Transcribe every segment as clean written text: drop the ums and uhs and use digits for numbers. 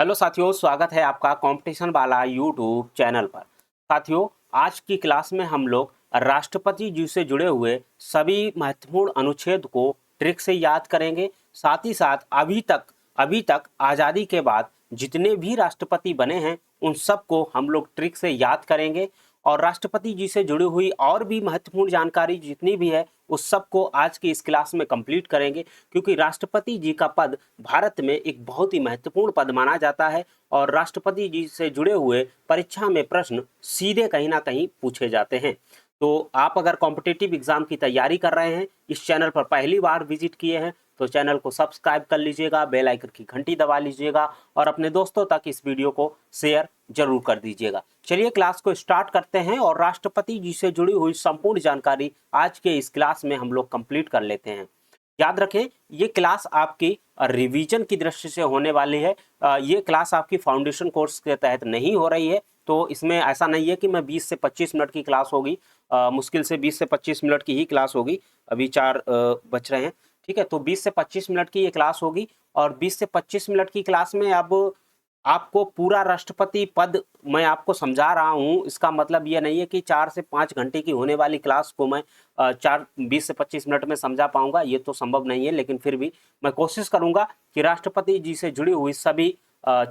Hello साथियों, स्वागत है आपका कंपटीशन वाला यूट्यूब चैनल पर। साथियों, आज की क्लास में हम लोग राष्ट्रपति जी से जुड़े हुए सभी महत्वपूर्ण अनुच्छेद को ट्रिक से याद करेंगे। साथ ही साथ अभी तक आज़ादी के बाद जितने भी राष्ट्रपति बने हैं उन सबको हम लोग ट्रिक से याद करेंगे और राष्ट्रपति जी से जुड़ी हुई और भी महत्वपूर्ण जानकारी जितनी भी है उस सबको आज की इस क्लास में कंप्लीट करेंगे, क्योंकि राष्ट्रपति जी का पद भारत में एक बहुत ही महत्वपूर्ण पद माना जाता है और राष्ट्रपति जी से जुड़े हुए परीक्षा में प्रश्न सीधे कहीं ना कहीं पूछे जाते हैं। तो आप अगर कॉम्पिटिटिव एग्जाम की तैयारी कर रहे हैं, इस चैनल पर पहली बार विजिट किए हैं, तो चैनल को सब्सक्राइब कर लीजिएगा, बेल आइकन की घंटी दबा लीजिएगा और अपने दोस्तों तक इस वीडियो को शेयर जरूर कर दीजिएगा। चलिए क्लास को स्टार्ट करते हैं और राष्ट्रपति जी से जुड़ी हुई संपूर्ण जानकारी आज के इस क्लास में हम लोग कंप्लीट कर लेते हैं। याद रखें, ये क्लास आपकी रिवीजन की दृष्टि से होने वाली है। ये क्लास आपकी फाउंडेशन कोर्स के तहत नहीं हो रही है, तो इसमें ऐसा नहीं है कि मैं 20 से 25 मिनट की क्लास होगी। मुश्किल से 20 से 25 मिनट की ही क्लास होगी। अभी 4 बच रहे हैं, ठीक है। तो 20 से 25 मिनट की ये क्लास होगी और 20 से 25 मिनट की क्लास में अब आपको पूरा राष्ट्रपति पद मैं आपको समझा रहा हूं। इसका मतलब ये नहीं है कि 4 से 5 घंटे की होने वाली क्लास को मैं 20 से 25 मिनट में समझा पाऊंगा, ये तो संभव नहीं है। लेकिन फिर भी मैं कोशिश करूंगा कि राष्ट्रपति जी से जुड़ी हुई सभी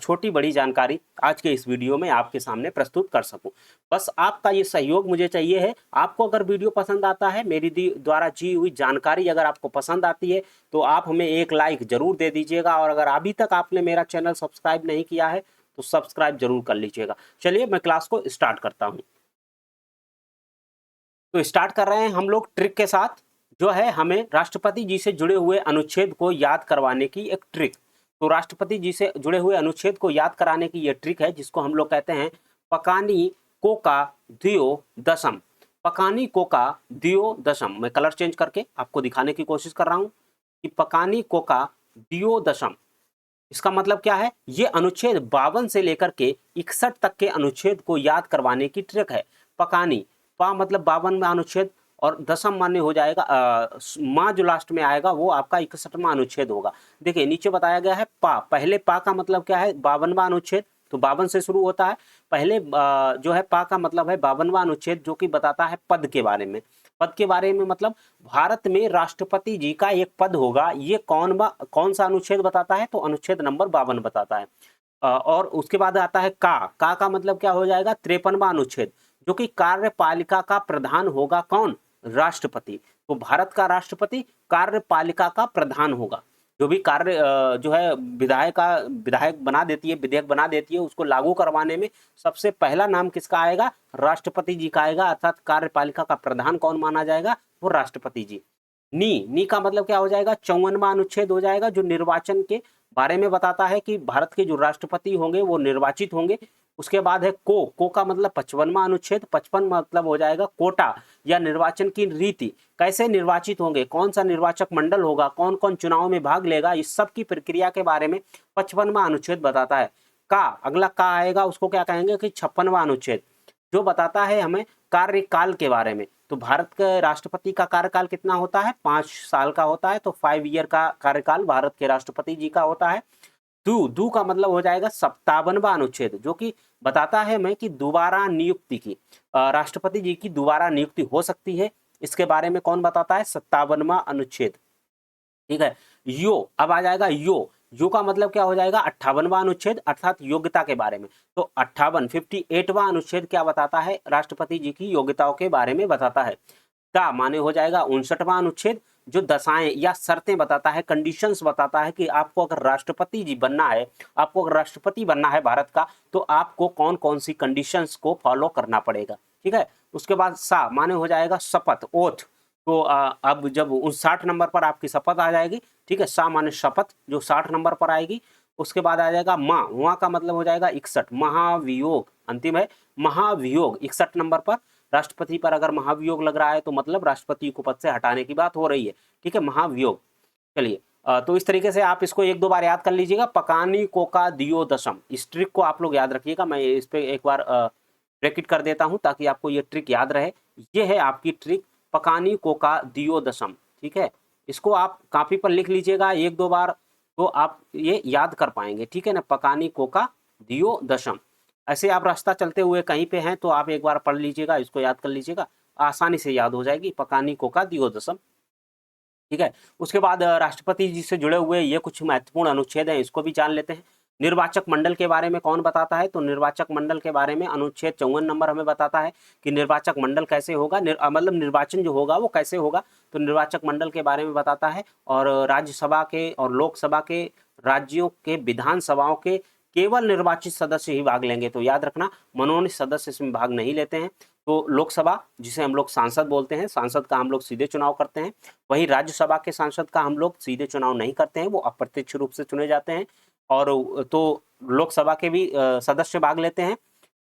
छोटी बड़ी जानकारी आज के इस वीडियो में आपके सामने प्रस्तुत कर सकूं। बस आपका ये सहयोग मुझे चाहिए है। आपको अगर वीडियो पसंद आता है, मेरी द्वारा दी हुई जानकारी अगर आपको पसंद आती है, तो आप हमें एक लाइक जरूर दे दीजिएगा और अगर अभी तक आपने मेरा चैनल सब्सक्राइब नहीं किया है तो सब्सक्राइब जरूर कर लीजिएगा। चलिए मैं क्लास को स्टार्ट करता हूं। तो स्टार्ट कर रहे हैं हम लोग ट्रिक के साथ, जो है हमें राष्ट्रपति जी से जुड़े हुए अनुच्छेद को याद करवाने की एक ट्रिक। तो राष्ट्रपति जी से जुड़े हुए अनुच्छेद को याद कराने की यह ट्रिक है, जिसको हम लोग कहते हैं पकानी कोका दियो दशम। पकानी कोका दियो दशम। मैं कलर चेंज करके आपको दिखाने की कोशिश कर रहा हूं कि पकानी कोका दियो दशम, इसका मतलब क्या है। ये अनुच्छेद 52 से लेकर के 61 तक के अनुच्छेद को याद करवाने की ट्रिक है। पकानी, पा मतलब 52वां अनुच्छेद और दशम मान्य हो जाएगा, माँ जो लास्ट में आएगा वो आपका 61वां अनुच्छेद होगा। देखिए नीचे बताया गया है पा, पहले पा का मतलब क्या है, 52वां अनुच्छेद, तो 52 से शुरू होता है। पहले जो है पा का मतलब है 52वां अनुच्छेद, जो कि बताता है पद के बारे में। पद के बारे में मतलब भारत में राष्ट्रपति जी का एक पद होगा। ये कौन सा अनुच्छेद बताता है, तो अनुच्छेद नंबर 52 बताता है। और उसके बाद आता है का मतलब क्या हो जाएगा, 53वां अनुच्छेद, जो कि कार्यपालिका का प्रधान होगा कौन, राष्ट्रपति। तो भारत का राष्ट्रपति कार्यपालिका का प्रधान होगा। जो भी कार्य जो है विधायक बना देती है, विधेयक बना देती है, उसको लागू करवाने में सबसे पहला नाम किसका आएगा, राष्ट्रपति जी का आएगा। अर्थात कार्यपालिका का प्रधान कौन माना जाएगा, वो राष्ट्रपति जी। नी का मतलब क्या हो जाएगा, 54वां अनुच्छेद हो जाएगा, जो निर्वाचन के बारे में बताता है कि भारत के जो राष्ट्रपति होंगे वो निर्वाचित होंगे। उसके बाद है को का मतलब 55वां अनुच्छेद। 55 मतलब हो जाएगा कोटा या निर्वाचन की रीति, कैसे निर्वाचित होंगे, कौन सा निर्वाचक मंडल होगा, कौन कौन चुनाव में भाग लेगा, इस सब की प्रक्रिया के बारे में 55वां अनुच्छेद बताता है। अगला का आएगा, उसको क्या कहेंगे कि 56वां अनुच्छेद, जो बताता है हमें कार्यकाल के बारे में। तो भारत के राष्ट्रपति का कार्यकाल कितना होता है, 5 साल का होता है। तो 5 ईयर का कार्यकाल भारत के राष्ट्रपति जी का होता है। दू का मतलब हो जाएगा 57वां अनुच्छेद, जो कि बताता है हमें कि दोबारा नियुक्ति की, राष्ट्रपति जी की दोबारा नियुक्ति हो सकती है। इसके बारे में कौन बताता है, 57वां अनुच्छेद, ठीक है। अब आ जाएगा यो का मतलब क्या हो जाएगा, 58वां अनुच्छेद, अर्थात योग्यता के बारे में। तो 58वां अनुच्छेद क्या बताता है, राष्ट्रपति जी की योग्यताओं के बारे में बताता है। का माने हो जाएगा 59वां अनुच्छेद, जो दशाएं या शर्तें बताता है, कंडीशंस बताता है कि आपको अगर राष्ट्रपति जी बनना है, आपको अगर राष्ट्रपति बनना है भारत का, तो आपको कौन कौन सी कंडीशंस को फॉलो करना पड़ेगा, ठीक है। उसके बाद सा माने हो जाएगा शपथ, ओथ। तो अब जब 59 नंबर पर आपकी शपथ आ जाएगी, ठीक है, सा माने शपथ, जो 60 नंबर पर आएगी। उसके बाद आ जाएगा माँ का मतलब हो जाएगा 61, महावियोग अंतिम है, महावियोग 61 नंबर पर। राष्ट्रपति पर अगर महाभियोग लग रहा है तो मतलब राष्ट्रपति को पद से हटाने की बात हो रही है, ठीक है, महाभियोग। चलिए तो इस तरीके से आप इसको 1-2 बार याद कर लीजिएगा, पकानी कोका दियो दशम। इस ट्रिक को आप लोग याद रखिएगा। मैं इस पे एक बार ब्रैकेट कर देता हूं ताकि आपको ये ट्रिक याद रहे। ये है आपकी ट्रिक, पकानी कोका दियो दशम, ठीक है। इसको आप कॉपी पर लिख लीजिएगा 1-2 बार, तो आप ये याद कर पाएंगे, ठीक है ना। पकानी कोका दियो दशम, ऐसे आप रास्ता चलते हुए कहीं पे हैं तो आप एक बार पढ़ लीजिएगा, इसको याद कर लीजिएगा, आसानी से याद हो जाएगी, पकानी कोका दियो दशम, ठीक है। उसके बाद राष्ट्रपति जी से जुड़े हुए ये कुछ महत्वपूर्ण अनुच्छेद हैं, इसको भी जान लेते हैं। निर्वाचक मंडल के बारे में कौन बताता है, तो निर्वाचक मंडल के बारे में अनुच्छेद 54 नंबर हमें बताता है कि निर्वाचक मंडल कैसे होगा, मतलब निर्वाचन जो होगा वो कैसे होगा, तो निर्वाचक मंडल के बारे में बताता है। और राज्यसभा के और लोकसभा के राज्यों के विधानसभाओं के केवल निर्वाचित सदस्य ही भाग लेंगे, तो याद रखना मनोनीत सदस्य इसमें भाग नहीं लेते हैं। तो लोकसभा जिसे हम लोग सांसद बोलते हैं, सांसद का हम लोग सीधे चुनाव करते हैं, वहीं राज्यसभा के सांसद का हम लोग सीधे चुनाव नहीं करते हैं, वो अप्रत्यक्ष रूप से चुने जाते हैं। और तो लोकसभा के भी सदस्य भाग लेते हैं,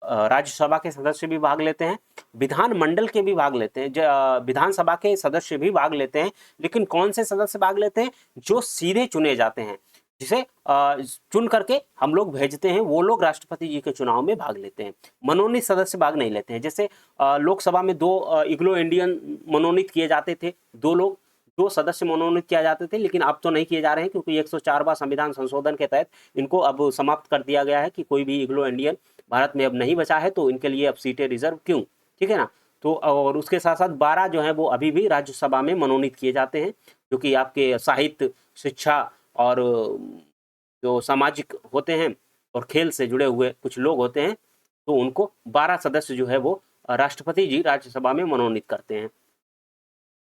राज्यसभा के सदस्य भी भाग लेते हैं, विधानमंडल के भी भाग लेते हैं, विधानसभा के सदस्य भी भाग लेते हैं, लेकिन कौन से सदस्य भाग लेते हैं, जो सीधे चुने जाते हैं, जिसे चुन करके हम लोग भेजते हैं, वो लोग राष्ट्रपति जी के चुनाव में भाग लेते हैं। मनोनीत सदस्य भाग नहीं लेते हैं। जैसे लोकसभा में 2 एंग्लो इंडियन मनोनीत किए जाते थे, 2 सदस्य मनोनीत किए जाते थे, लेकिन अब तो नहीं किए जा रहे हैं, क्योंकि 104वां संविधान संशोधन के तहत इनको अब समाप्त कर दिया गया है कि कोई भी एंग्लो इंडियन भारत में अब नहीं बचा है, तो इनके लिए अब सीटें रिजर्व क्यों, ठीक है ना। तो और उसके साथ साथ 12 जो है वो अभी भी राज्यसभा में मनोनीत किए जाते हैं, जो कि आपके साहित्य, शिक्षा और जो सामाजिक होते हैं और खेल से जुड़े हुए कुछ लोग होते हैं, तो उनको 12 सदस्य जो है वो राष्ट्रपति जी राज्यसभा में मनोनीत करते हैं।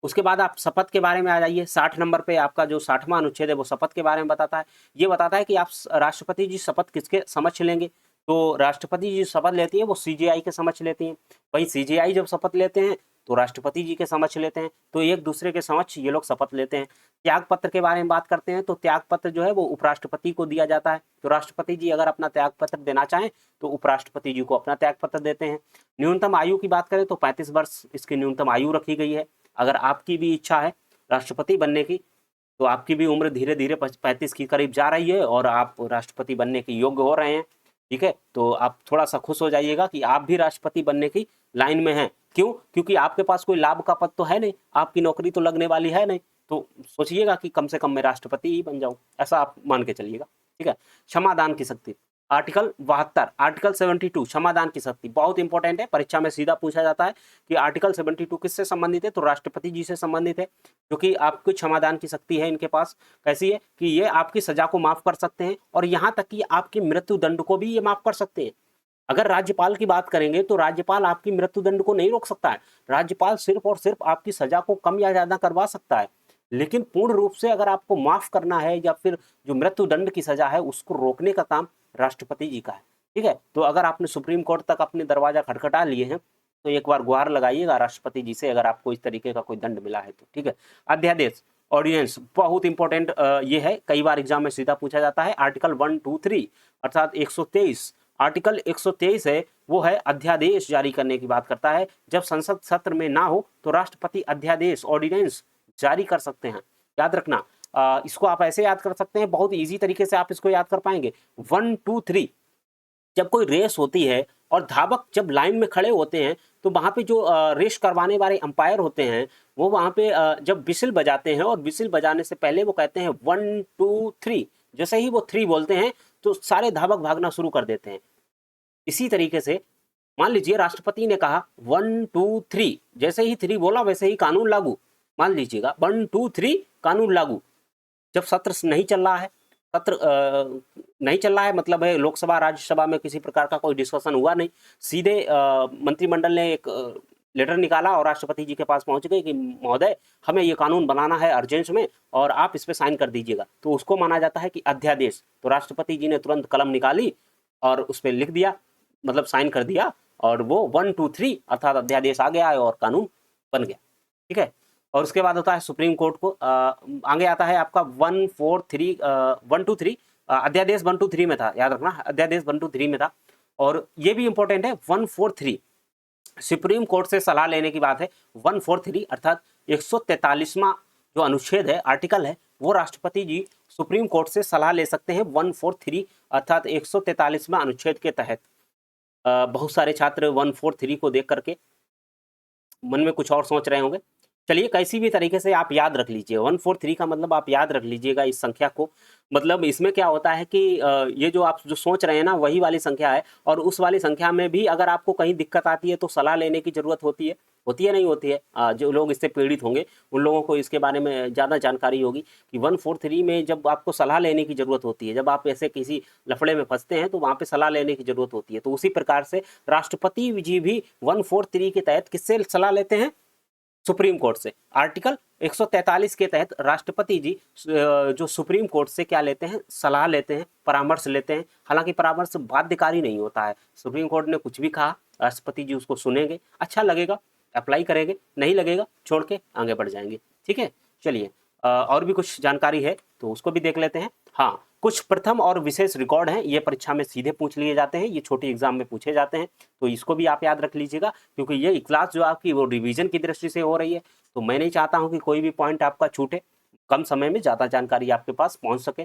उसके बाद आप शपथ के बारे में आ जाइए। 60 नंबर पे आपका जो 60वां अनुच्छेद है वो शपथ के बारे में बताता है। ये बताता है कि आप राष्ट्रपति जी शपथ किसके समक्ष लेंगे, तो राष्ट्रपति जी शपथ लेती है वो सीजेआई के समक्ष लेती हैं, वहीं सीजेआई जब शपथ लेते हैं तो राष्ट्रपति जी के समक्ष लेते हैं, तो एक दूसरे के समक्ष ये लोग शपथ लेते हैं। त्याग पत्र के बारे में बात करते हैं, तो त्याग पत्र जो है वो उपराष्ट्रपति को दिया जाता है, तो राष्ट्रपति जी अगर अपना त्याग पत्र देना चाहें तो उपराष्ट्रपति जी को अपना त्याग पत्र देते हैं। न्यूनतम आयु की बात करें तो 35 वर्ष इसकी न्यूनतम आयु रखी गई है। अगर आपकी भी इच्छा है राष्ट्रपति बनने की, तो आपकी भी उम्र धीरे धीरे 35 के करीब जा रही है और आप राष्ट्रपति बनने के योग्य हो रहे हैं, ठीक है, तो आप थोड़ा सा खुश हो जाइएगा कि आप भी राष्ट्रपति बनने की लाइन में हैं। क्यों? क्योंकि आपके पास कोई लाभ का पद तो है नहीं, आपकी नौकरी तो लगने वाली है नहीं, तो सोचिएगा कि कम से कम मैं राष्ट्रपति ही बन जाऊं, ऐसा आप मान के चलिएगा, ठीक है। क्षमादान की शक्ति, आर्टिकल 72, आर्टिकल 72 क्षमादान की शक्ति बहुत इंपॉर्टेंट है, परीक्षा में सीधा पूछा जाता है कि आर्टिकल 72 किससे संबंधित है, तो राष्ट्रपति जी से संबंधित है, क्योंकि आपको क्षमादान की शक्ति है इनके पास। कैसी है कि ये आपकी सजा को माफ कर सकते हैं और यहाँ तक कि आपकी मृत्यु दंड को भी ये माफ कर सकते हैं। अगर राज्यपाल की बात करेंगे तो राज्यपाल आपकी मृत्यु दंड को नहीं रोक सकता है, राज्यपाल सिर्फ और सिर्फ आपकी सजा को कम या ज्यादा करवा सकता है, लेकिन पूर्ण रूप से अगर आपको माफ करना है या फिर जो मृत्यु दंड की सजा है उसको रोकने का काम राष्ट्रपति जी का है, ठीक है। तो अगर आपने सुप्रीम कोर्ट तक अपने दरवाजा खटखटा लिए हैं तो एक बार गुहार लगाइएगा राष्ट्रपति जी से, अगर आपको इस तरीके का कोई दंड मिला है तो, ठीक है। अध्यादेश, ऑर्डिनेंस बहुत इंपॉर्टेंट ये है, कई बार एग्जाम में सीधा पूछा जाता है। आर्टिकल 123 अर्थात 123, आर्टिकल 123 है वो है अध्यादेश जारी करने की बात करता है। जब संसद सत्र में ना हो तो राष्ट्रपति अध्यादेश ऑर्डिनेंस जारी कर सकते हैं, याद रखना। इसको आप ऐसे याद कर सकते हैं, बहुत इजी तरीके से आप इसको याद कर पाएंगे। 1 2 3, जब कोई रेस होती है और धावक जब लाइन में खड़े होते हैं तो वहां पे जो रेस करवाने वाले अंपायर होते हैं वो वहां पे जब विसिल बजाते हैं और विसिल बजाने से पहले वो कहते हैं 1 2 3, जैसे ही वो 3 बोलते हैं तो सारे धावक भागना शुरू कर देते हैं। इसी तरीके से मान लीजिए राष्ट्रपति ने कहा 1 2 3, जैसे ही 3 बोला वैसे ही कानून लागू, मान लीजिएगा 1 2 3 कानून लागू। जब सत्र नहीं चल रहा है, सत्र नहीं चल रहा है मतलब है लोकसभा राज्यसभा में किसी प्रकार का कोई डिस्कशन हुआ नहीं, सीधे मंत्रिमंडल ने एक लेटर निकाला और राष्ट्रपति जी के पास पहुंच गए कि महोदय हमें ये कानून बनाना है अर्जेंस में और आप इस पे साइन कर दीजिएगा, तो उसको माना जाता है कि अध्यादेश। तो राष्ट्रपति जी ने तुरंत कलम निकाली और उस पर लिख दिया, मतलब साइन कर दिया, और वो 1 2 3 अर्थात अध्यादेश आ गया और कानून बन गया, ठीक है। और उसके बाद होता है सुप्रीम कोर्ट को, आगे आता है आपका 1 4 3 1 2 3, अध्यादेश 1 2 3 में था, याद रखना अध्यादेश 1 2 3 में था। और ये भी इंपॉर्टेंट है 1 4 3, सुप्रीम कोर्ट से सलाह लेने की बात है। 1 4 3 अर्थात 143वां जो अनुच्छेद है, आर्टिकल है, वो राष्ट्रपति जी सुप्रीम कोर्ट से सलाह ले सकते हैं 1 4 3 अर्थात 143वां अनुच्छेद के तहत। बहुत सारे छात्र 1 4 3 को देख करके मन में कुछ और सोच रहे होंगे, चलिए कैसी भी तरीके से आप याद रख लीजिए, 143 का मतलब आप याद रख लीजिएगा इस संख्या को। मतलब इसमें क्या होता है कि ये जो आप जो सोच रहे हैं ना वही वाली संख्या है, और उस वाली संख्या में भी अगर आपको कहीं दिक्कत आती है तो सलाह लेने की जरूरत होती है नहीं होती है। जो लोग इससे पीड़ित होंगे उन लोगों को इसके बारे में ज़्यादा जानकारी होगी कि 143 में जब आपको सलाह लेने की ज़रूरत होती है, जब आप ऐसे किसी लफड़े में फंसते हैं तो वहाँ पे सलाह लेने की ज़रूरत होती है। तो उसी प्रकार से राष्ट्रपति जी भी 143 के तहत किससे सलाह लेते हैं? सुप्रीम कोर्ट से। आर्टिकल 143 के तहत राष्ट्रपति जी जो सुप्रीम कोर्ट से क्या लेते हैं? सलाह लेते हैं, परामर्श लेते हैं। हालांकि परामर्श बाध्यकारी नहीं होता है। सुप्रीम कोर्ट ने कुछ भी कहा, राष्ट्रपति जी उसको सुनेंगे, अच्छा लगेगा अप्लाई करेंगे, नहीं लगेगा छोड़ के आगे बढ़ जाएंगे। ठीक है, चलिए और भी कुछ जानकारी है तो उसको भी देख लेते हैं। हाँ, कुछ प्रथम और विशेष रिकॉर्ड हैं, ये परीक्षा में सीधे पूछ लिए जाते हैं, ये छोटी एग्जाम में पूछे जाते हैं, तो इसको भी आप याद रख लीजिएगा, क्योंकि ये क्लास जो आपकी वो रिवीजन की दृष्टि से हो रही है। तो मैं नहीं चाहता हूं कि कोई भी पॉइंट आपका छूटे, कम समय में ज़्यादा जानकारी आपके पास पहुंच सके।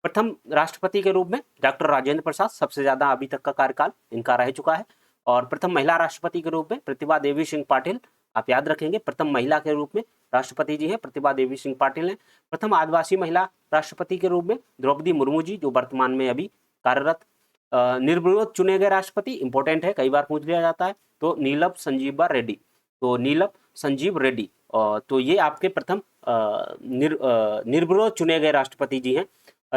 प्रथम राष्ट्रपति के रूप में डॉक्टर राजेंद्र प्रसाद, सबसे ज़्यादा अभी तक का कार्यकाल इनका रह चुका है। और प्रथम महिला राष्ट्रपति के रूप में प्रतिभा देवी सिंह पाटिल, आप याद रखेंगे, प्रथम महिला के रूप में राष्ट्रपति जी हैं प्रतिभा देवी सिंह पाटिल हैं। प्रथम आदिवासी महिला राष्ट्रपति के रूप में द्रौपदी मुर्मू जी, जो वर्तमान में अभी कार्यरत। निर्विरोध चुने गए राष्ट्रपति, इंपॉर्टेंट है, कई बार पूछ लिया जाता है, तो नीलम संजीवा रेड्डी। तो नीलम संजीव रेड्डी, तो ये आपके प्रथम निर्विरोध चुने गए राष्ट्रपति जी हैं।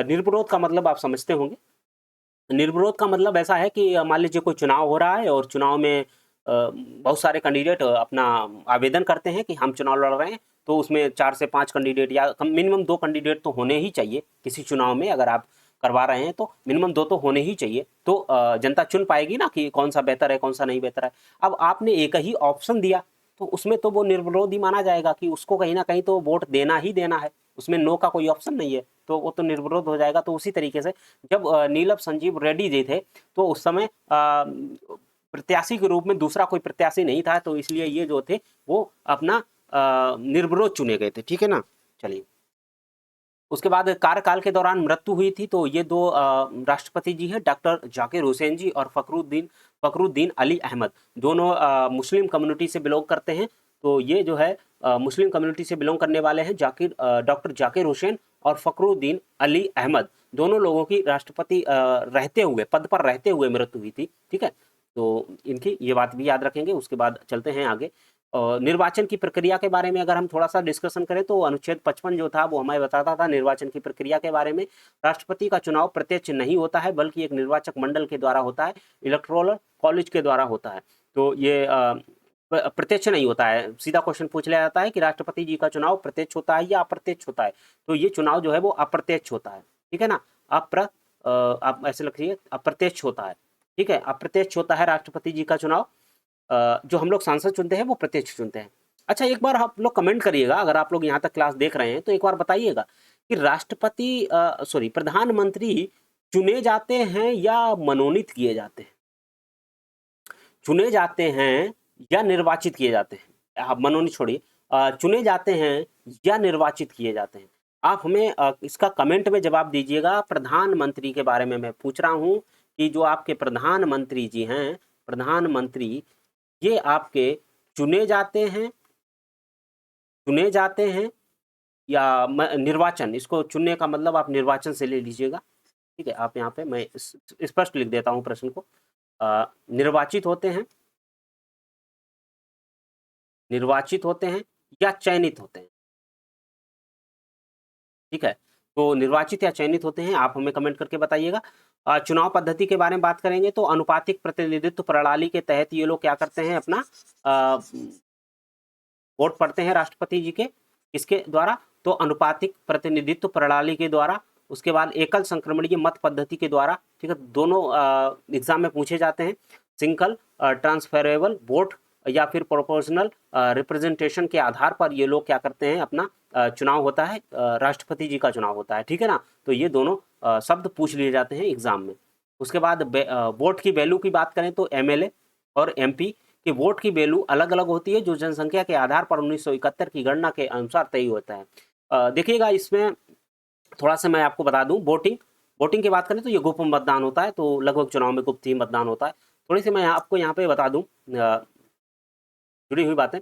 निर्विरोध का मतलब आप समझते होंगे। निर्विरोध का मतलब ऐसा है कि मान लीजिए कोई चुनाव हो रहा है और चुनाव में बहुत सारे कैंडिडेट अपना आवेदन करते हैं कि हम चुनाव लड़ रहे हैं, तो उसमें 4 से 5 कैंडिडेट या मिनिमम 2 कैंडिडेट तो होने ही चाहिए किसी चुनाव में। अगर आप करवा रहे हैं तो मिनिमम 2 तो होने ही चाहिए, तो जनता चुन पाएगी ना कि कौन सा बेहतर है कौन सा नहीं बेहतर है। अब आपने एक ही ऑप्शन दिया तो उसमें तो वो निर्विरोध ही माना जाएगा कि उसको कहीं ना कहीं तो वोट देना ही देना है, उसमें नो का कोई ऑप्शन नहीं है, तो वो तो निर्विरोध हो जाएगा। तो उसी तरीके से जब नीलम संजीव रेड्डी जी थे तो उस समय प्रत्याशी के रूप में दूसरा कोई प्रत्याशी नहीं था, तो इसलिए ये जो थे वो अपना निर्विरोध चुने गए थे। ठीक है ना, चलिए। उसके बाद कार्यकाल के दौरान मृत्यु हुई थी, तो ये 2 राष्ट्रपति जी हैं, डॉक्टर जाकिर हुसैन जी और फखरुद्दीन अली अहमद, दोनों मुस्लिम कम्युनिटी से बिलोंग करते हैं। तो ये जो है मुस्लिम कम्युनिटी से बिलोंग करने वाले हैं, डॉक्टर जाकिर हुसैन और फखरुद्दीन अली अहमद, दोनों लोगों की राष्ट्रपति रहते हुए, पद पर रहते हुए मृत्यु हुई थी। ठीक है, तो इनकी ये बात भी याद रखेंगे। उसके बाद चलते हैं आगे। निर्वाचन की प्रक्रिया के बारे में अगर हम थोड़ा सा डिस्कशन करें तो अनुच्छेद 55 जो था वो हमें बताता था निर्वाचन की प्रक्रिया के बारे में। राष्ट्रपति का चुनाव प्रत्यक्ष नहीं होता है, बल्कि एक निर्वाचक मंडल के द्वारा होता है, इलेक्टोरल कॉलेज के द्वारा होता है। तो ये प्रत्यक्ष नहीं होता है। सीधा क्वेश्चन पूछ लिया जाता है कि राष्ट्रपति जी का चुनाव प्रत्यक्ष होता है या अप्रत्यक्ष होता है, तो ये चुनाव जो है वो अप्रत्यक्ष होता है। ठीक है ना, आप ऐसे लिखिए, अप्रत्यक्ष होता है। ठीक है, अप्रत्यक्ष होता है राष्ट्रपति जी का चुनाव। जो हम लोग सांसद चुनते हैं वो प्रत्यक्ष चुनते हैं। अच्छा, एक बार आप लोग कमेंट करिएगा, अगर आप लोग यहाँ तक क्लास देख रहे हैं तो एक बार बताइएगा कि प्रधानमंत्री चुने जाते हैं या मनोनीत किए जाते हैं? चुने जाते हैं या निर्वाचित किए जाते हैं? आप मनोनीत छोड़िए, चुने जाते हैं या निर्वाचित किए जाते हैं? आप हमें इसका कमेंट में जवाब दीजिएगा। प्रधानमंत्री के बारे में मैं पूछ रहा हूँ कि जो आपके प्रधानमंत्री जी हैं, प्रधानमंत्री, ये आपके चुने जाते हैं या निर्वाचन, इसको चुनने का मतलब आप निर्वाचन से ले लीजिएगा। ठीक है, आप यहाँ पे मैं स्पष्ट लिख देता हूँ प्रश्न को। निर्वाचित होते हैं या चयनित होते हैं? ठीक है, तो निर्वाचित या चयनित होते हैं, आप हमें कमेंट करके बताइएगा। चुनाव पद्धति के बारे में बात करेंगे तो अनुपातिक प्रतिनिधित्व प्रणाली के तहत ये लोग क्या करते हैं, अपना वोट पड़ते हैं राष्ट्रपति जी के, इसके द्वारा, तो अनुपातिक प्रतिनिधित्व प्रणाली के द्वारा। उसके बाद एकल संक्रमणीय मत पद्धति के द्वारा। ठीक है, दोनों एग्जाम में पूछे जाते हैं। सिंगल ट्रांसफरेबल वोट या फिर प्रोपोर्शनल रिप्रेजेंटेशन के आधार पर ये लोग क्या करते हैं, अपना चुनाव होता है, राष्ट्रपति जी का चुनाव होता है। ठीक है ना, तो ये दोनों शब्द पूछ लिए जाते हैं एग्जाम में। उसके बाद वोट की वैल्यू की बात करें तो एमएलए और एमपी कि वोट की वैल्यू अलग अलग होती है, जो जनसंख्या के आधार पर 1971 की गणना के अनुसार तय होता है। देखिएगा, इसमें थोड़ा सा मैं आपको बता दूं, वोटिंग की बात करें तो ये गुप्त मतदान होता है, तो लगभग चुनाव में गुप्त ही मतदान होता है। थोड़ी सी मैं आपको यहाँ पे बता दूं जुड़ी हुई बातें।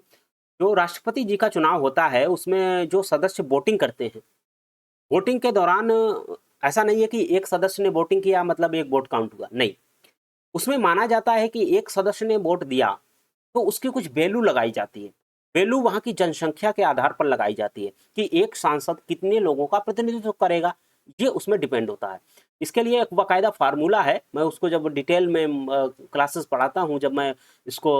जो राष्ट्रपति जी का चुनाव होता है उसमें जो सदस्य वोटिंग करते हैं, वोटिंग के दौरान ऐसा नहीं है कि एक सदस्य ने वोटिंग किया मतलब एक वोट काउंट हुआ, नहीं। उसमें माना जाता है कि एक सदस्य ने वोट दिया तो उसकी कुछ वैल्यू लगाई जाती है। वैल्यू वहां की जनसंख्या के आधार पर लगाई जाती है कि एक सांसद कितने लोगों का प्रतिनिधित्व करेगा, ये उसमें डिपेंड होता है। इसके लिए एक बाकायदा फार्मूला है, मैं उसको जब डिटेल में क्लासेस पढ़ाता हूँ, जब मैं इसको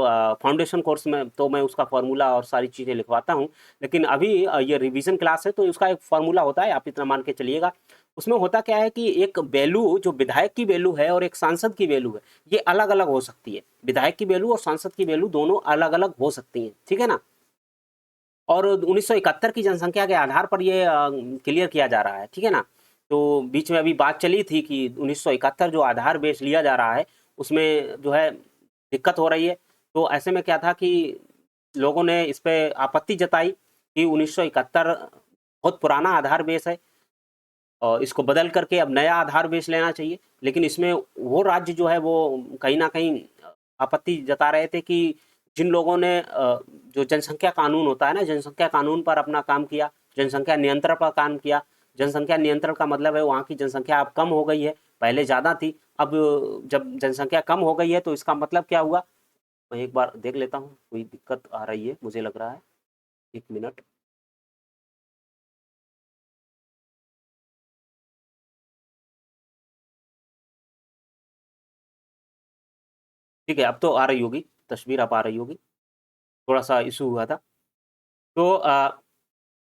फाउंडेशन कोर्स में, तो मैं उसका फार्मूला और सारी चीज़ें लिखवाता हूँ। लेकिन अभी ये रिवीजन क्लास है तो उसका एक फार्मूला होता है, आप इतना मान के चलिएगा। उसमें होता क्या है कि एक वैल्यू जो विधायक की वैल्यू है और एक सांसद की वैल्यू है, ये अलग अलग हो सकती है। विधायक की वैल्यू और सांसद की वैल्यू दोनों अलग अलग हो सकती हैं, ठीक है ना। और 1971 की जनसंख्या के आधार पर ये क्लियर किया जा रहा है, ठीक है ना। तो बीच में अभी बात चली थी कि 1971 जो आधार बेस लिया जा रहा है उसमें जो है दिक्कत हो रही है। तो ऐसे में क्या था कि लोगों ने इस पे आपत्ति जताई कि 1971 बहुत पुराना आधार बेस है और इसको बदल करके अब नया आधार बेस लेना चाहिए। लेकिन इसमें वो राज्य जो है वो कहीं ना कहीं आपत्ति जता रहे थे कि जिन लोगों ने जो जनसंख्या कानून होता है ना, जनसंख्या कानून पर अपना काम किया, जनसंख्या नियंत्रण पर काम किया। जनसंख्या नियंत्रण का मतलब है वहाँ की जनसंख्या अब कम हो गई है, पहले ज़्यादा थी, अब जब जनसंख्या कम हो गई है तो इसका मतलब क्या हुआ। मैं एक बार देख लेता हूँ, कोई दिक्कत आ रही है मुझे लग रहा है, एक मिनट। ठीक है, अब तो आ रही होगी तस्वीर, अब आ रही होगी। थोड़ा सा इशू हुआ था। तो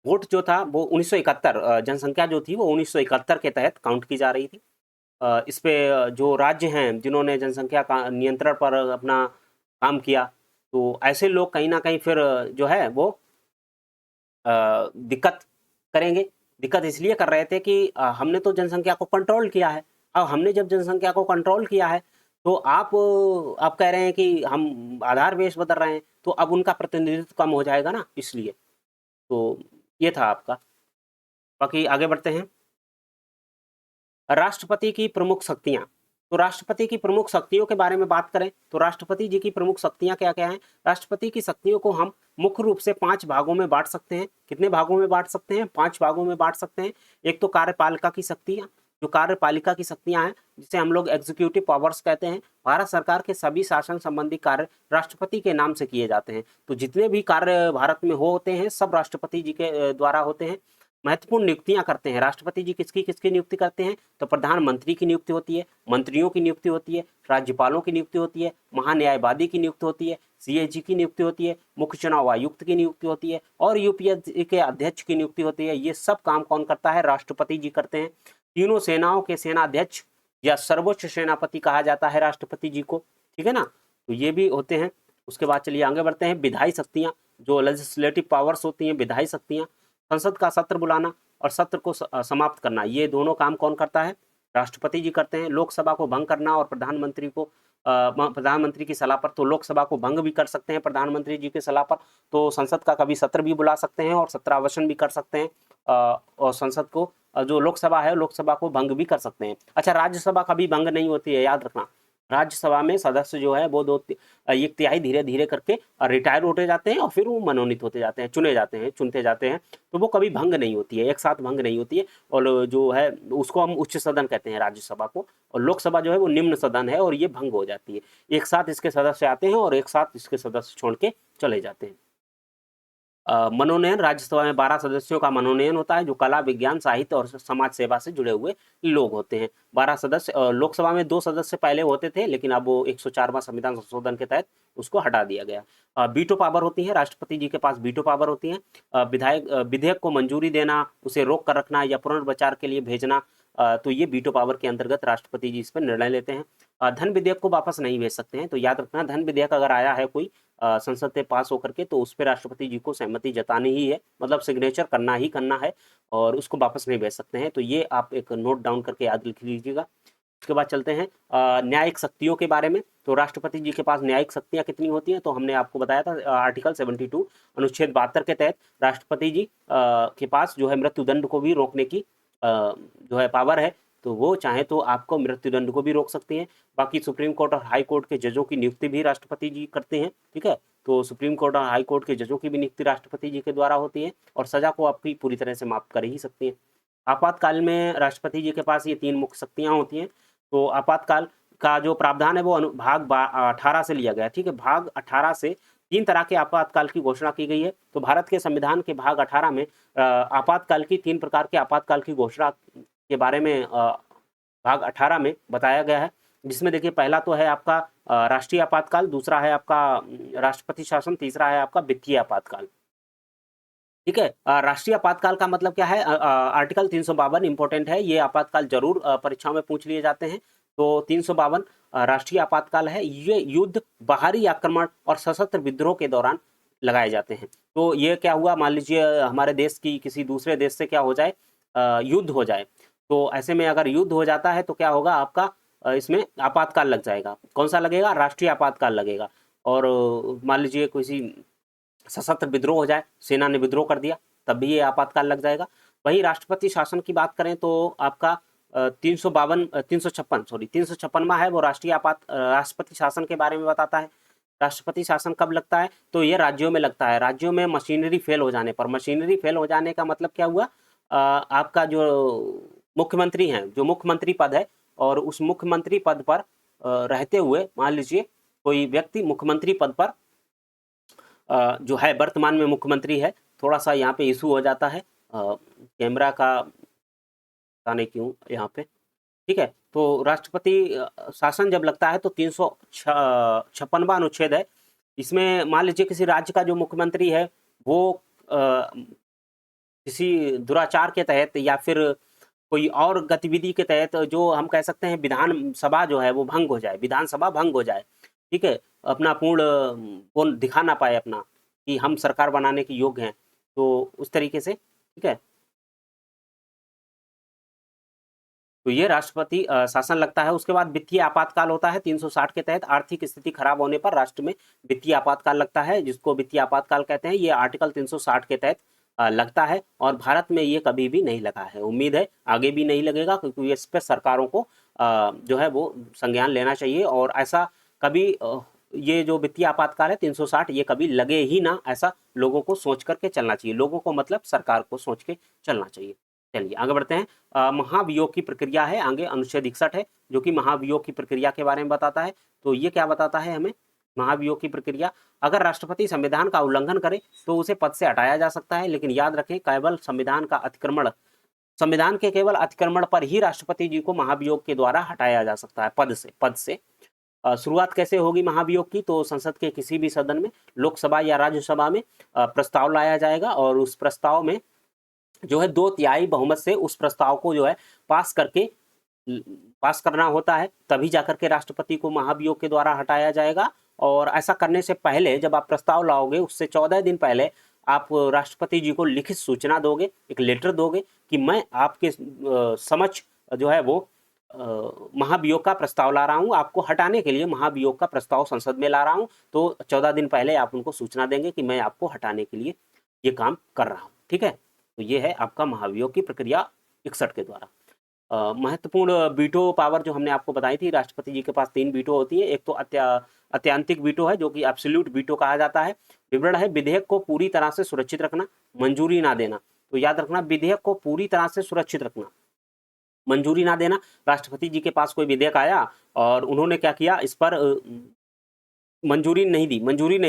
वोट जो था वो 1971 जनसंख्या जो थी वो 1971 के तहत काउंट की जा रही थी। इस पे जो राज्य हैं जिन्होंने जनसंख्या का नियंत्रण पर अपना काम किया, तो ऐसे लोग कहीं ना कहीं फिर जो है वो दिक्कत करेंगे। दिक्कत इसलिए कर रहे थे कि हमने तो जनसंख्या को कंट्रोल किया है। अब हमने जब जनसंख्या को कंट्रोल किया है तो आप कह रहे हैं कि हम आधार बेस बदल रहे हैं, तो अब उनका प्रतिनिधित्व कम हो जाएगा ना, इसलिए। तो ये था आपका। बाकी आगे बढ़ते हैं। राष्ट्रपति की प्रमुख शक्तियां। तो राष्ट्रपति की प्रमुख शक्तियों के बारे में बात करें तो राष्ट्रपति जी की प्रमुख शक्तियां क्या क्या हैं। राष्ट्रपति की शक्तियों को हम मुख्य रूप से 5 भागों में बांट सकते हैं। कितने भागों में बांट सकते हैं? 5 भागों में बांट सकते हैं। एक तो कार्यपालिका की शक्तियां, जो कार्यपालिका की शक्तियां हैं जिसे हम लोग एग्जीक्यूटिव पावर्स कहते हैं। भारत सरकार के सभी शासन संबंधी कार्य राष्ट्रपति के नाम से किए जाते हैं। तो जितने भी कार्य भारत में होते हैं सब राष्ट्रपति जी के द्वारा होते हैं। महत्वपूर्ण नियुक्तियां करते हैं राष्ट्रपति जी। किसकी किसकी नियुक्ति करते हैं? तो प्रधानमंत्री की नियुक्ति होती है, मंत्रियों की नियुक्ति होती है, राज्यपालों की नियुक्ति होती है, महान्यायवादी की नियुक्ति होती है, सीएजी की नियुक्ति होती है, मुख्य चुनाव आयुक्त की नियुक्ति होती है और यूपीएससी के अध्यक्ष की नियुक्ति होती है। ये सब काम कौन करता है? राष्ट्रपति जी करते हैं। तीनों सेनाओं के सेनाध्यक्ष या सर्वोच्च सेनापति कहा जाता है राष्ट्रपति जी को, ठीक है ना। तो ये भी होते हैं। उसके बाद चलिए आगे बढ़ते हैं। विधायी शक्तियां, जो लेजिस्लेटिव पावर्स होती हैं, विधायी शक्तियां, संसद का सत्र बुलाना और सत्र को समाप्त करना, ये दोनों काम कौन करता है? राष्ट्रपति जी करते हैं। लोकसभा को भंग करना और प्रधानमंत्री को प्रधानमंत्री की सलाह पर, तो लोकसभा को भंग भी कर सकते हैं प्रधानमंत्री जी की सलाह पर, तो संसद का कभी सत्र भी बुला सकते हैं और सत्रावसान भी कर सकते हैं। और संसद को जो लोकसभा है लोकसभा को भंग भी कर सकते हैं। अच्छा, राज्यसभा कभी भंग नहीं होती है, याद रखना। राज्यसभा में सदस्य जो है वो एक तिहाई धीरे धीरे करके रिटायर होते जाते हैं और फिर वो मनोनीत होते जाते हैं, चुने जाते हैं, चुनते जाते हैं। तो वो कभी भंग नहीं होती है, एक साथ भंग नहीं होती है। और जो है उसको हम उच्च सदन कहते हैं राज्यसभा को, और लोकसभा जो है वो निम्न सदन है और ये भंग हो जाती है। एक साथ इसके सदस्य आते हैं और एक साथ इसके सदस्य छोड़ के चले जाते हैं। मनोनयन, राज्यसभा में 12 सदस्यों का मनोनयन होता है जो कला, विज्ञान, साहित्य और समाज सेवा से जुड़े हुए लोग होते हैं। 12 सदस्य। लोकसभा में 2 सदस्य पहले होते थे लेकिन अब वो 104वां संविधान संशोधन के तहत उसको हटा दिया गया। वीटो पावर होती है, राष्ट्रपति जी के पास वीटो पावर होती है। विधेयक को मंजूरी देना, उसे रोक कर रखना या पुनर्विचार के लिए भेजना, तो ये वीटो पावर के अंतर्गत राष्ट्रपति जी इस पर निर्णय लेते हैं। धन विधेयक को वापस नहीं भेज सकते हैं, तो याद रखना धन विधेयक अगर आया है कोई संसद से पास होकर के, तो उस पर राष्ट्रपति जी को सहमति जतानी ही है, मतलब सिग्नेचर करना ही करना है और उसको वापस नहीं भेज सकते हैं। तो ये आप एक नोट डाउन करके याद लिख लीजिएगा। उसके बाद चलते हैं न्यायिक शक्तियों के बारे में। तो राष्ट्रपति जी के पास न्यायिक शक्तियां कितनी होती हैं? तो हमने आपको बताया था आर्टिकल 72 अनुच्छेद 72 के तहत राष्ट्रपति जी के पास जो है मृत्युदंड को भी रोकने की जो है पावर है। तो वो चाहे तो आपको मृत्युदंड को भी रोक सकती हैं। बाकी सुप्रीम कोर्ट और हाई कोर्ट के जजों की नियुक्ति भी राष्ट्रपति जी करते हैं, ठीक है। तो सुप्रीम कोर्ट और हाई कोर्ट के जजों की भी नियुक्ति राष्ट्रपति जी के द्वारा होती है और सजा को आपकी पूरी तरह से माफ कर ही सकती है। आपातकाल में राष्ट्रपति जी के पास ये 3 मुख्य शक्तियां होती हैं। तो आपातकाल का जो प्रावधान है वो भाग 18 से लिया गया है, ठीक है। भाग 18 से 3 तरह के आपातकाल की घोषणा की गई है। तो भारत के संविधान के भाग 18 में आपातकाल की 3 प्रकार के आपातकाल की घोषणा के बारे में भाग 18 में बताया गया है, जिसमें देखिए पहला तो है आपका राष्ट्रीय आपातकाल, दूसरा है आपका राष्ट्रपति शासन, तीसरा है आपका वित्तीय आपातकाल, ठीक है। राष्ट्रीय आपातकाल का मतलब क्या है? आर्टिकल 352 इंपॉर्टेंट है, ये आपातकाल जरूर परीक्षाओं में पूछ लिए जाते हैं। तो 352 राष्ट्रीय आपातकाल है, ये युद्ध, बाहरी आक्रमण और सशस्त्र विद्रोह के दौरान लगाए जाते हैं। तो ये क्या हुआ, मान लीजिए हमारे देश की किसी दूसरे देश से क्या हो जाए, युद्ध हो जाए, तो ऐसे में अगर युद्ध हो जाता है तो क्या होगा आपका, इसमें आपातकाल लग जाएगा। कौन सा लगेगा? राष्ट्रीय आपातकाल लगेगा। और मान लीजिए किसी सशस्त्र विद्रोह हो जाए, सेना ने विद्रोह कर दिया, तब भी ये आपातकाल लग जाएगा। वही राष्ट्रपति शासन की बात करें तो आपका 356वां है वो राष्ट्रपति शासन के बारे में बताता है। राष्ट्रपति शासन कब लगता है? तो ये राज्यों में लगता है। राज्यों में मशीनरी फेल हो जाने पर, मशीनरी फेल हो जाने का मतलब क्या हुआ, आपका जो मुख्यमंत्री हैं, जो मुख्यमंत्री पद है, और उस मुख्यमंत्री पद पर रहते हुए मान लीजिए कोई व्यक्ति मुख्यमंत्री पद पर जो है वर्तमान में मुख्यमंत्री है, थोड़ा सा यहाँ पे इशू हो जाता है कैमरा का, पता नहीं क्यों यहाँ पे, ठीक है। तो राष्ट्रपति शासन जब लगता है तो 356वां अनुच्छेद है। इसमें मान लीजिए किसी राज्य का जो मुख्यमंत्री है वो किसी दुराचार के तहत या फिर कोई और गतिविधि के तहत, जो हम कह सकते हैं विधानसभा जो है वो भंग हो जाए, विधानसभा भंग हो जाए, ठीक है, अपना पूर्ण वो दिखा ना पाए अपना कि हम सरकार बनाने के योग्य हैं, तो उस तरीके से, ठीक है। तो ये राष्ट्रपति शासन लगता है। उसके बाद वित्तीय आपातकाल होता है 360 के तहत। आर्थिक स्थिति खराब होने पर राष्ट्र में वित्तीय आपातकाल लगता है, जिसको वित्तीय आपातकाल कहते हैं। ये आर्टिकल 360 के तहत लगता है और भारत में ये कभी भी नहीं लगा है। उम्मीद है आगे भी नहीं लगेगा, क्योंकि इस पर सरकारों को जो है वो संज्ञान लेना चाहिए और ऐसा कभी ये जो वित्तीय आपातकाल है 360 ये कभी लगे ही ना, ऐसा लोगों को सोच करके चलना चाहिए। लोगों को मतलब सरकार को सोच के चलना चाहिए। चलिए आगे बढ़ते हैं। महाभियोग की प्रक्रिया है आगे, अनुच्छेद 61 है जो कि महाभियोग की प्रक्रिया के बारे में बताता है। तो ये क्या बताता है हमें, महाभियोग की प्रक्रिया, अगर राष्ट्रपति संविधान का उल्लंघन करे तो उसे पद से हटाया जा सकता है, लेकिन याद रखें केवल संविधान के केवल अतिक्रमण पर ही राष्ट्रपति जी को महाभियोग के द्वारा हटाया जा सकता है पद से। शुरुआत कैसे होगी महाभियोग की? तो संसद के किसी भी सदन में, लोकसभा या राज्यसभा में प्रस्ताव लाया जाएगा और उस प्रस्ताव में जो है 2/3 बहुमत से उस प्रस्ताव को जो है पास करना होता है, तभी जाकर के राष्ट्रपति को महाभियोग के द्वारा हटाया जाएगा। और ऐसा करने से पहले जब आप प्रस्ताव लाओगे उससे 14 दिन पहले आप राष्ट्रपति जी को लिखित सूचना दोगे, एक लेटर दोगे कि मैं आपके समक्ष जो है वो महाभियोग का प्रस्ताव ला रहा हूं, आपको हटाने के लिए महाभियोग का प्रस्ताव संसद में ला रहा हूं। तो 14 दिन पहले आप उनको सूचना देंगे कि मैं आपको हटाने के लिए ये काम कर रहा हूं, ठीक है। तो ये है आपका महाभियोग की प्रक्रिया 61 के द्वारा। महत्वपूर्ण वीटो पावर जो हमने आपको बताई थी, राष्ट्रपति जी के पास 3 वीटो होती है। एक तो अत्यंतिक वीटो है जो कि एब्सोल्यूट वीटो कहा जाता है। विवरण है विधेयक को पूरी तरह से सुरक्षित रखना, मंजूरी ना देना। तो याद रखना विधेयक को पूरी तरह से सुरक्षित रखना, मंजूरी ना देना। राष्ट्रपति जी के पास कोई विधेयक आया और उन्होंने क्या किया, इस पर मंजूरी नहीं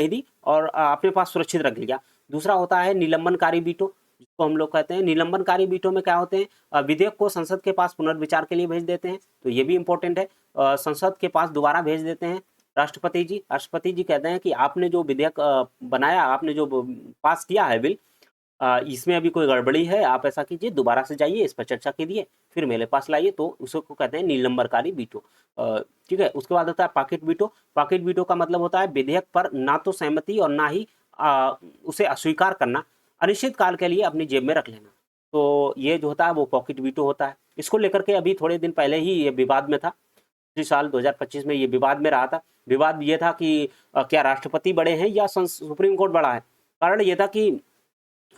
दी और अपने पास सुरक्षित रख लिया। दूसरा होता है निलंबनकारी वीटो, जिसको हम लोग कहते हैं। निलंबनकारी वीटो में क्या होते हैं, विधेयक को संसद के पास पुनर्विचार के लिए भेज देते हैं, तो ये भी इंपॉर्टेंट है। संसद के पास दोबारा भेज देते हैं राष्ट्रपति जी कहते हैं कि आपने जो विधेयक बनाया, आपने जो पास किया है बिल, इसमें अभी कोई गड़बड़ी है, आप ऐसा कीजिए, दोबारा से जाइए, इस पर चर्चा कीजिए, फिर मेरे पास लाइए। तो उसको कहते हैं निलंबनकारी वीटो, ठीक है। उसके बाद होता है पॉकेट वीटो। पॉकेट वीटो का मतलब होता है विधेयक पर ना तो सहमति और ना ही उसे अस्वीकार करना, अनिश्चित काल के लिए अपनी जेब में रख लेना। तो ये जो होता है वो पॉकेट वीटो होता है। इसको लेकर के अभी थोड़े दिन पहले ही ये विवाद में था, इसी साल 2025 में ये विवाद में रहा था। विवाद ये था कि क्या राष्ट्रपति बड़े हैं या सुप्रीम कोर्ट बड़ा है। कारण ये था कि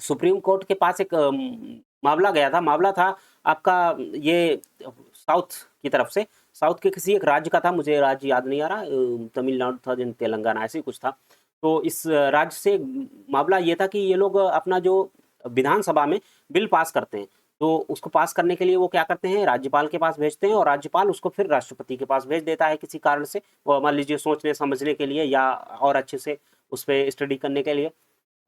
सुप्रीम कोर्ट के पास एक मामला गया था, मामला था आपका ये साउथ की तरफ से, साउथ के किसी एक राज्य का था, मुझे राज्य याद नहीं आ रहा, तमिलनाडु था या तेलंगाना, ऐसे ही कुछ था। तो इस राज्य से मामला ये था कि ये लोग अपना जो विधानसभा में बिल पास करते हैं, तो उसको पास करने के लिए वो क्या करते हैं, राज्यपाल के पास भेजते हैं और राज्यपाल उसको फिर राष्ट्रपति के पास भेज देता है किसी कारण से, वो मान लीजिए सोचने समझने के लिए या और अच्छे से उस पर स्टडी करने के लिए।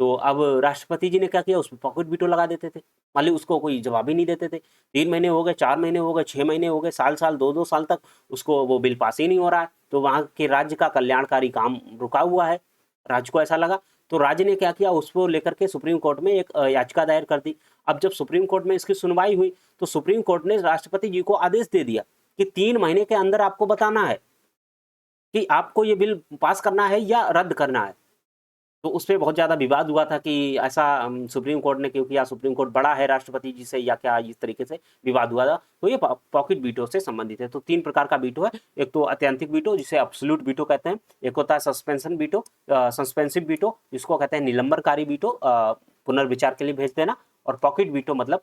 तो अब राष्ट्रपति जी ने क्या किया, उसमें पॉकेट वीटो लगा देते थे, मान ली उसको कोई जवाब ही नहीं देते थे। 3 महीने हो गए, 4 महीने हो गए, 6 महीने हो गए, साल 2-2 साल तक उसको वो बिल पास ही नहीं हो रहा है, तो वहाँ के राज्य का कल्याणकारी काम रुका हुआ है। राज्य को ऐसा लगा, तो राज्य ने क्या किया, उसको लेकर के सुप्रीम कोर्ट में एक याचिका दायर कर दी। अब जब सुप्रीम कोर्ट में इसकी सुनवाई हुई, तो सुप्रीम कोर्ट ने राष्ट्रपति जी को आदेश दे दिया कि 3 महीने के अंदर आपको बताना है कि आपको ये बिल पास करना है या रद्द करना है। तो उस पे बहुत ज़्यादा विवाद हुआ था कि ऐसा सुप्रीम कोर्ट ने क्यों किया, सुप्रीम कोर्ट बड़ा है राष्ट्रपति जी से या क्या, इस तरीके से विवाद हुआ था। तो ये पॉकेट वीटो से संबंधित है। तो 3 प्रकार का वीटो है, एक तो अत्यंतिक वीटो जिसे एब्सोल्यूट वीटो कहते हैं, एक होता है सस्पेंशन वीटो, सस्पेंसिव वीटो जिसको कहते हैं निलंबनकारी वीटो, पुनर्विचार के लिए भेज देना, और पॉकेट वीटो मतलब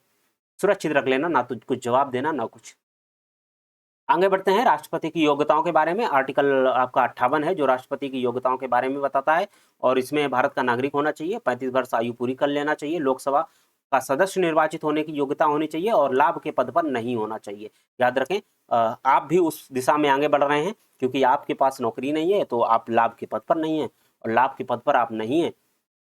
सुरक्षित रख लेना, ना तो कुछ जवाब देना ना कुछ। आगे बढ़ते हैं राष्ट्रपति की योग्यताओं के बारे में। आर्टिकल आपका 58 है जो राष्ट्रपति की योग्यताओं के बारे में बताता है, और इसमें भारत का नागरिक होना चाहिए, 35 वर्ष आयु पूरी कर लेना चाहिए, लोकसभा का सदस्य निर्वाचित होने की योग्यता होनी चाहिए, और लाभ के पद पर नहीं होना चाहिए। याद रखें, आप भी उस दिशा में आगे बढ़ रहे हैं, क्योंकि आपके पास नौकरी नहीं है तो आप लाभ के पद पर नहीं है, और लाभ के पद पर आप नहीं है,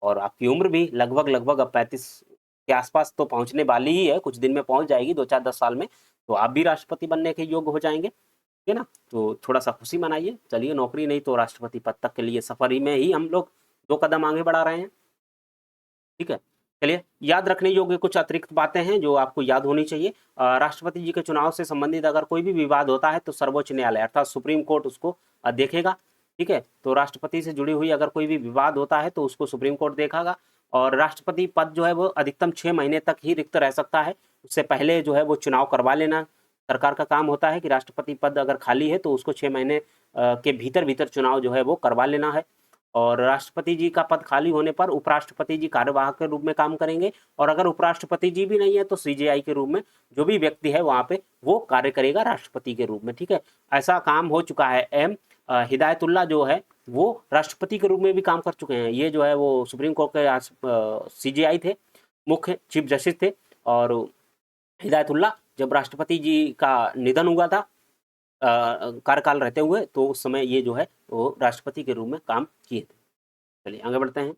और आपकी उम्र भी लगभग अब 35 के आसपास तो पहुंचने वाली ही है, कुछ दिन में पहुंच जाएगी, 2-4-10 साल में, तो आप भी राष्ट्रपति बनने के योग्य हो जाएंगे, ठीक है ना। तो थोड़ा सा खुशी मनाइए, चलिए नौकरी नहीं तो राष्ट्रपति पद तक के लिए सफर ही में ही हम लोग 2 कदम आगे बढ़ा रहे हैं, ठीक है। चलिए, याद रखने योग्य कुछ अतिरिक्त बातें हैं जो आपको याद होनी चाहिए। राष्ट्रपति जी के चुनाव से संबंधित अगर कोई भी विवाद होता है तो सर्वोच्च न्यायालय अर्थात सुप्रीम कोर्ट उसको देखेगा, ठीक है। तो राष्ट्रपति से जुड़ी हुई अगर कोई भी विवाद होता है तो उसको सुप्रीम कोर्ट देखेगा, और राष्ट्रपति पद जो है वो अधिकतम 6 महीने तक ही रिक्त रह सकता है, उससे पहले जो है वो चुनाव करवा लेना सरकार का काम होता है कि राष्ट्रपति पद अगर खाली है तो उसको 6 महीने के भीतर चुनाव जो है वो करवा लेना है। और राष्ट्रपति जी का पद खाली होने पर उपराष्ट्रपति जी कार्यवाहक के रूप में काम करेंगे, और अगर उपराष्ट्रपति जी भी नहीं है तो सीजेआई के रूप में जो भी व्यक्ति है वहाँ पे वो कार्य करेगा राष्ट्रपति के रूप में, ठीक है। ऐसा काम हो चुका है। एम हिदायतुल्लाह जो है वो राष्ट्रपति के रूप में भी काम कर चुके हैं। ये जो है वो सुप्रीम कोर्ट के सीजेआई थे, मुख्य चीफ जस्टिस थे, और हिदायतुल्लाह जब राष्ट्रपति जी का निधन हुआ था कार्यकाल रहते हुए, तो उस समय ये जो है वो राष्ट्रपति के रूप में काम किए थे। चलिए आगे बढ़ते हैं।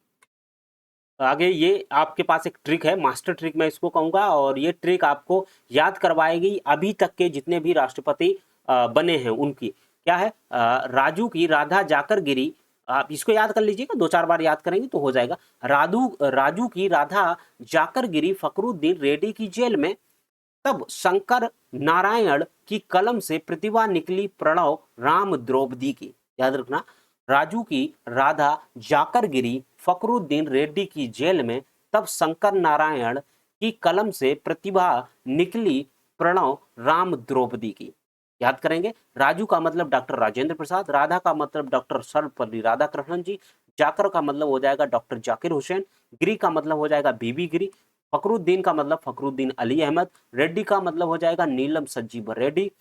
आगे ये आपके पास एक ट्रिक है, मास्टर ट्रिक मैं इसको कहूँगा, और ये ट्रिक आपको याद करवाएगी अभी तक के जितने भी राष्ट्रपति बने हैं उनकी। क्या है, राजू की राधा जाकर गिरी, आप इसको याद कर लीजिएगा, 2-4 बार याद करेंगे तो हो जाएगा। राजू की राधा जाकर गिरी फखरुद्दीन रेड्डी की जेल में, तब शंकर नारायण की कलम से प्रतिभा निकली प्रणव राम द्रौपदी की। याद रखना, राजू की राधा जाकर गिरी फखरुद्दीन रेड्डी की जेल में, तब शंकर नारायण की कलम से प्रतिभा निकली प्रणव राम द्रौपदी की। याद करेंगे, राजू का मतलब डॉक्टर राजेंद्र प्रसाद, राधा का मतलब डॉक्टर सर्वपल्ली राधाकृष्णन जी, जाकर का मतलब हो जाएगा डॉक्टर जाकिर हुसैन, गिरी का मतलब हो जाएगा बीबी गिरी, फखरुद्दीन का मतलब फखरुद्दीन अली अहमद, रेड्डी का मतलब हो जाएगा नीलम संजीव रेड्डी,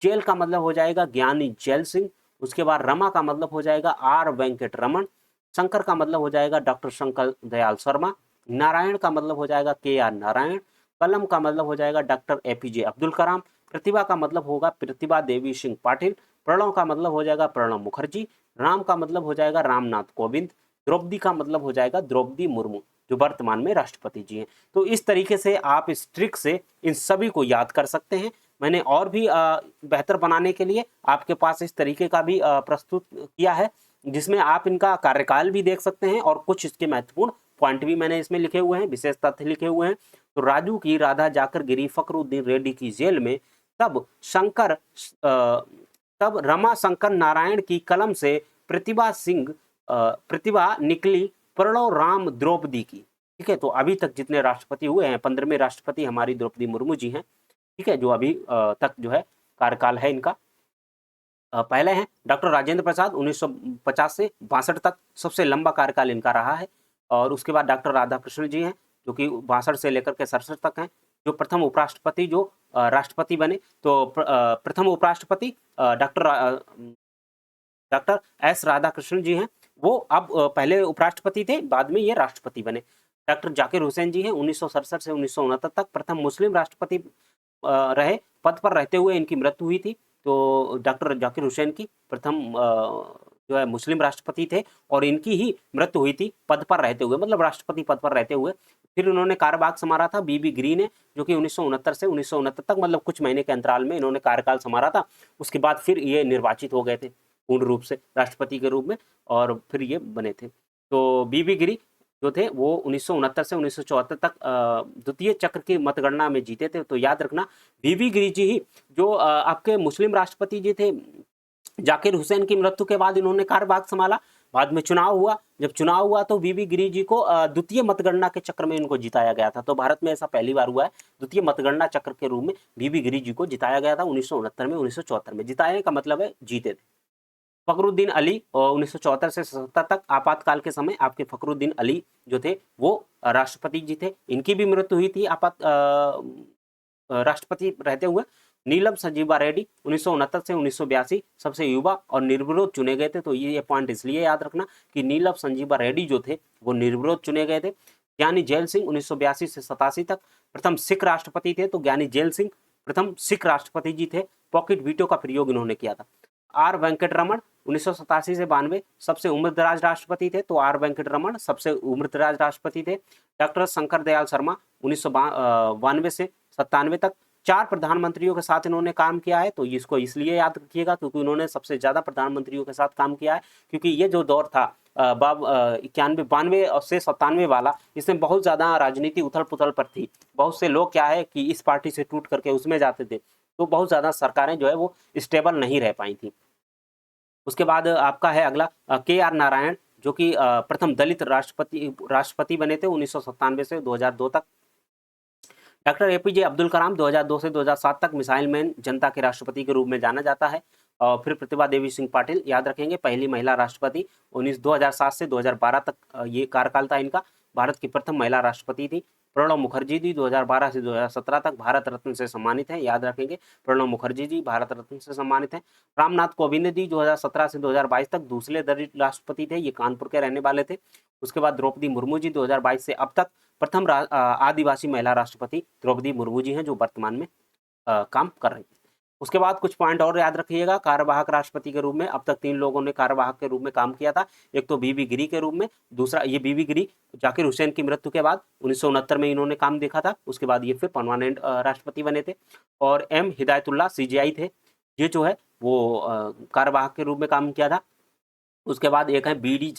जेल का मतलब हो जाएगा ज्ञानी जैल सिंह, उसके बाद रमा का मतलब हो जाएगा आर वेंकट रमन, शंकर का मतलब हो जाएगा डॉक्टर शंकर दयाल शर्मा, नारायण का मतलब हो जाएगा के आर नारायण, कलम का मतलब हो जाएगा डॉक्टर एपीजे अब्दुल कलाम, प्रतिभा का मतलब होगा प्रतिभा देवी सिंह पाटिल, प्रणव का मतलब हो जाएगा प्रणव मुखर्जी, राम का मतलब हो जाएगा रामनाथ कोविंद, द्रौपदी का मतलब हो जाएगा द्रौपदी मुर्मू जो वर्तमान में राष्ट्रपति जी हैं। तो इस तरीके से आप इस ट्रिक से इन सभी को याद कर सकते हैं। मैंने और भी बेहतर बनाने के लिए आपके पास इस तरीके का भी प्रस्तुत किया है, जिसमें आप इनका कार्यकाल भी देख सकते हैं और कुछ इसके महत्वपूर्ण पॉइंट भी मैंने इसमें लिखे हुए हैं, विशेष तथ्य लिखे हुए हैं। तो राजू की राधा जाकर गिरी फखरुद्दीन रेड्डी की जेल में, तब रमा शंकर नारायण की कलम से प्रतिभा निकली प्रणव राम द्रौपदी की। ठीक है, तो अभी तक जितने राष्ट्रपति हुए हैं, 15वें राष्ट्रपति हमारी द्रौपदी मुर्मू जी हैं, ठीक है, जो अभी तक जो है कार्यकाल है इनका। पहले हैं डॉक्टर राजेंद्र प्रसाद, 1950 से 62 तक सबसे लंबा कार्यकाल इनका रहा है। और उसके बाद डॉक्टर राधाकृष्णन जी हैं जो कि 62 से लेकर के 67 तक हैं। जो प्रथम उपराष्ट्रपति जो राष्ट्रपति बने, तो प्रथम उपराष्ट्रपति डॉक्टर एस राधाकृष्णन जी हैं। वो अब पहले उपराष्ट्रपति थे, बाद में ये राष्ट्रपति बने। डॉक्टर जाकिर हुसैन जी हैं, 1967 से 1969 तक प्रथम मुस्लिम राष्ट्रपति रहे। पद पर रहते हुए इनकी मृत्यु हुई थी। तो डॉक्टर जाकिर हुसैन की प्रथम जो है मुस्लिम राष्ट्रपति थे और इनकी ही मृत्यु हुई थी पद पर रहते हुए, मतलब राष्ट्रपति पद पर रहते हुए। फिर उन्होंने कार्यभार संभाला था बीबी गिरी ने, जो कि 1969 से 1969 तक, मतलब कुछ महीने के अंतराल में इन्होंने कार्यकाल संभाला था। उसके बाद फिर ये निर्वाचित हो गए थे पूर्ण रूप से राष्ट्रपति के रूप में, और फिर ये बने थे। तो बीबी गिरी जो थे वो 1969 से 1974 तक द्वितीय चक्र की मतगणना में जीते थे। तो याद रखना, बीबी गिरी जी ही जो आपके मुस्लिम राष्ट्रपति जी थे। जाकिर हुसैन की मृत्यु के बाद इन्होंने कार्यभार संभाला, बाद में चुनाव हुआ। जब चुनाव हुआ तो बीबी गिरी जी को द्वितीय मतगणना के चक्र में इनको जिताया गया था। तो भारत में ऐसा पहली बार हुआ है, द्वितीय मतगणना चक्र के रूप में बीबी गिरी जी को जिताया गया था 1969 में, 1974 में। जिताने का मतलब है जीते थे। फखरुद्दीन अली 1974 से 77 तक आपातकाल के समय आपके फखरुद्दीन अली जो थे वो राष्ट्रपति जी थे। इनकी भी मृत्यु हुई थी राष्ट्रपति रहते हुए। नीलम संजीवा रेड्डी 1969 से 1982 सबसे युवा और निर्विरोध चुने गए थे। तो ये पॉइंट इसलिए याद रखना कि नीलम संजीवा रेड्डी जो थे वो निर्विरोध चुने गए थे। ज्ञानी जैल सिंह 1982 से 87 तक प्रथम सिख राष्ट्रपति थे। तो ज्ञानी जैल सिंह प्रथम सिख राष्ट्रपति जी थे। पॉकेट वीटो का प्रयोग इन्होंने किया था। आर वेंकटरमण 1987 से 92 सबसे उम्रदराज राष्ट्रपति थे। तो आर वेंकटरमण सबसे उम्रदराज राष्ट्रपति थे। डॉक्टर शंकर दयाल शर्मा 1992 से 97 तक 4 प्रधानमंत्रियों के साथ इन्होंने काम किया है। तो इसको इसलिए याद रखिएगा क्योंकि उन्होंने सबसे ज्यादा प्रधानमंत्रियों के साथ काम किया है, क्योंकि ये जो दौर था 92 से 97 वाला, इसमें बहुत ज्यादा राजनीति उथल पुथल पर थी। बहुत से लोग क्या है कि इस पार्टी से टूट करके उसमें जाते थे, तो बहुत ज्यादा सरकारें जो है वो स्टेबल नहीं रह पाई थी। उसके बाद आपका है अगला KR नारायण, जो कि प्रथम दलित राष्ट्रपति बने थे 1997 से 2002 तक। डॉक्टर APJ अब्दुल कलाम 2002 से 2007 तक मिसाइल मैन जनता के राष्ट्रपति के रूप में जाना जाता है। और फिर प्रतिभा देवी सिंह पाटिल याद रखेंगे, पहली महिला राष्ट्रपति 2007 से 2012 तक ये कार्यकाल था इनका। भारत की प्रथम महिला राष्ट्रपति थी। प्रणब मुखर्जी जी 2012 से 2017 तक भारत रत्न से सम्मानित हैं, याद रखेंगे प्रणब मुखर्जी जी भारत रत्न से सम्मानित हैं। रामनाथ कोविंद जी 2017 से 2022 तक दूसरे दलित राष्ट्रपति थे, ये कानपुर के रहने वाले थे। उसके बाद द्रौपदी मुर्मू जी 2022 से अब तक प्रथम आदिवासी महिला राष्ट्रपति द्रौपदी मुर्मू जी हैं, जो वर्तमान में काम कर रही है। उसके बाद कुछ पॉइंट और याद रखिएगा। कार्यवाहक राष्ट्रपति के रूप में अब तक 3 लोगों ने कार्यवाहक के रूप में काम किया था। एक तो बीबी गिरी के रूप में, दूसरा ये बीबी गिरी जाकिर हुसैन की मृत्यु के बाद 1969 में इन्होंने काम देखा था। उसके बाद ये फिर परमानेंट राष्ट्रपति बने थे। और M हिदायतुल्लाह CJI थे, ये जो है वो कार्यवाहक के रूप में काम किया था। उसके बाद एक है BD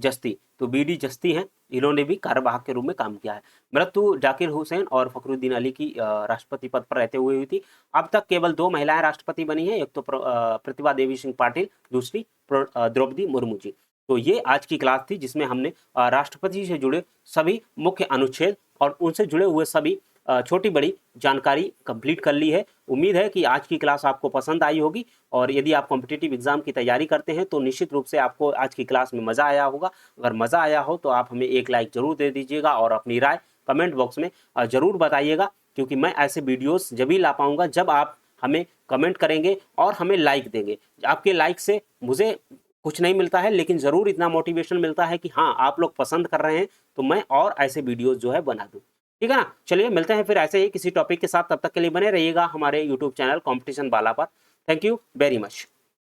जस्ती, तो BD जस्ती हैं, इन्होंने भी कार्यवाहक के रूप में काम किया है। मृत्यु जाकिर हुसैन और फखरुद्दीन अली की राष्ट्रपति पद पर रहते हुए हुई थी। अब तक केवल 2 महिलाएं राष्ट्रपति बनी हैं, एक तो प्रतिभा देवी सिंह पाटिल, दूसरी द्रौपदी मुर्मू जी। तो ये आज की क्लास थी जिसमें हमने राष्ट्रपति से जुड़े सभी मुख्य अनुच्छेद और उनसे जुड़े हुए सभी छोटी बड़ी जानकारी कंप्लीट कर ली है। उम्मीद है कि आज की क्लास आपको पसंद आई होगी, और यदि आप कॉम्पिटिटिव एग्जाम की तैयारी करते हैं तो निश्चित रूप से आपको आज की क्लास में मज़ा आया होगा। अगर मज़ा आया हो तो आप हमें एक लाइक जरूर दे दीजिएगा और अपनी राय कमेंट बॉक्स में ज़रूर बताइएगा, क्योंकि मैं ऐसे वीडियोस जब ही ला पाऊंगा जब आप हमें कमेंट करेंगे और हमें लाइक देंगे। आपके लाइक से मुझे कुछ नहीं मिलता है, लेकिन ज़रूर इतना मोटिवेशन मिलता है कि हाँ आप लोग पसंद कर रहे हैं, तो मैं और ऐसे वीडियोज़ जो है बना दूँ। ठीक है ना। चलिए मिलते हैं फिर ऐसे ही किसी टॉपिक के साथ, तब तक के लिए बने रहिएगा हमारे यूट्यूब चैनल कॉम्पिटिशन वाला पर। Thank you very much.